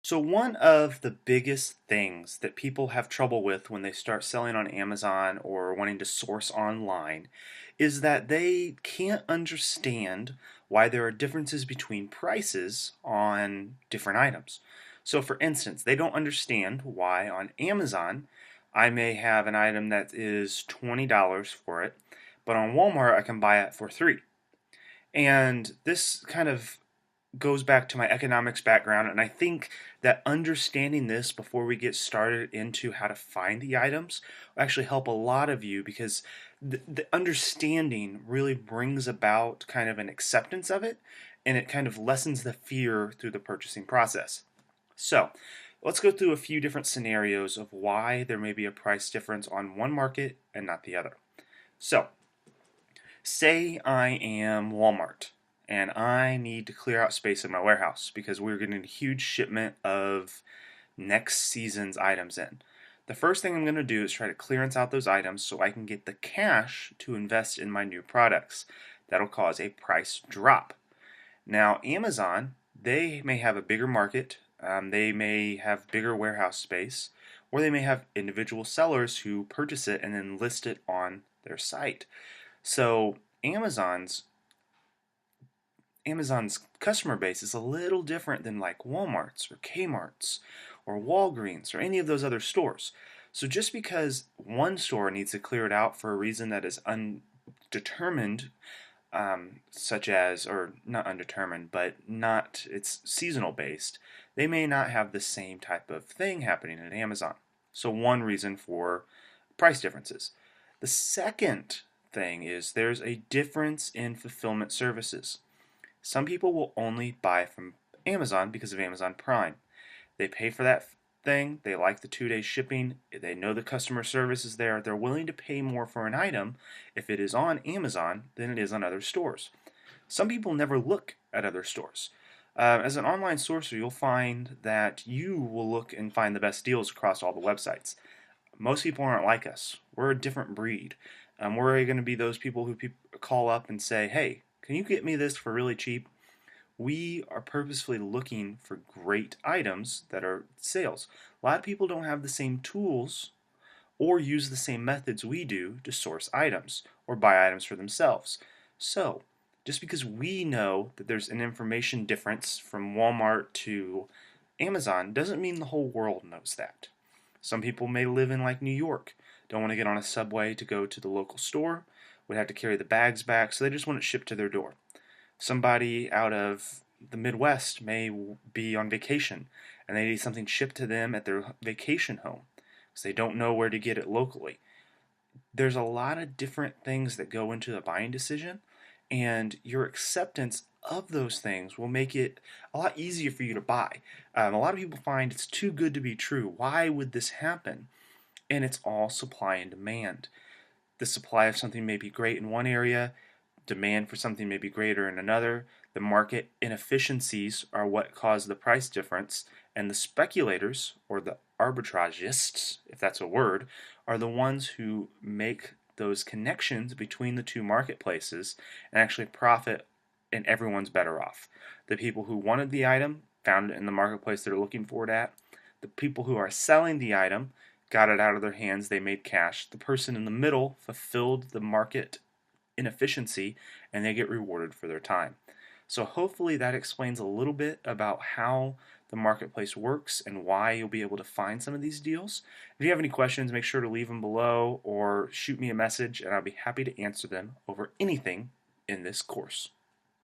So one of the biggest things that people have trouble with when they start selling on Amazon or wanting to source online is that they can't understand why there are differences between prices on different items. So for instance, they don't understand why on Amazon I may have an item that is $20 for it, but on Walmart I can buy it for 3. And this kind of goes back to my economics background, and I think that understanding this before we get started into how to find the items will actually help a lot of you because the understanding really brings about kind of an acceptance of it, and it kind of lessens the fear through the purchasing process. So let's go through a few different scenarios of why there may be a price difference on one market and not the other. So say I am Walmart and I need to clear out space in my warehouse because we're getting a huge shipment of next season's items in. The first thing I'm going to do is try to clearance out those items so I can get the cash to invest in my new products. That'll cause a price drop. Now, Amazon, they may have a bigger market, they may have bigger warehouse space, or they may have individual sellers who purchase it and then list it on their site. So Amazon's customer base is a little different than like Walmart's or Kmart's or Walgreens or any of those other stores. So just because one store needs to clear it out for a reason that is undetermined, such as, or not undetermined, but not, it's seasonal based, they may not have the same type of thing happening at Amazon. So one reason for price differences. The second thing is there's a difference in fulfillment services. Some people will only buy from Amazon because of Amazon Prime. They pay for that thing, they like the 2-day shipping, they know the customer service is there, they're willing to pay more for an item if it is on Amazon than it is on other stores. Some people never look at other stores. As an online sourcer, you'll find that you will look and find the best deals across all the websites. Most people aren't like us. We're a different breed. We're going to be those people who call up and say, hey, can you get me this for really cheap? We are purposefully looking for great items that are sales. A lot of people don't have the same tools or use the same methods we do to source items or buy items for themselves. So, just because we know that there's an information difference from Walmart to Amazon doesn't mean the whole world knows that. Some people may live in like New York, don't want to get on a subway to go to the local store, would have to carry the bags back, so they just want it shipped to their door. Somebody out of the Midwest may be on vacation and they need something shipped to them at their vacation home because they don't know where to get it locally. There's a lot of different things that go into the buying decision, and your acceptance of those things will make it a lot easier for you to buy. A lot of people find it's too good to be true. Why would this happen? And it's all supply and demand. The supply of something may be great in one area, demand for something may be greater in another. The market inefficiencies are what cause the price difference, and the speculators, or the arbitragists, if that's a word, are the ones who make those connections between the two marketplaces and actually profit, and everyone's better off. The people who wanted the item found it in the marketplace they're looking for it at. The people who are selling the item got it out of their hands, they made cash. The person in the middle fulfilled the market inefficiency and they get rewarded for their time. So hopefully that explains a little bit about how the marketplace works and why you'll be able to find some of these deals. If you have any questions, make sure to leave them below or shoot me a message and I'll be happy to answer them over anything in this course.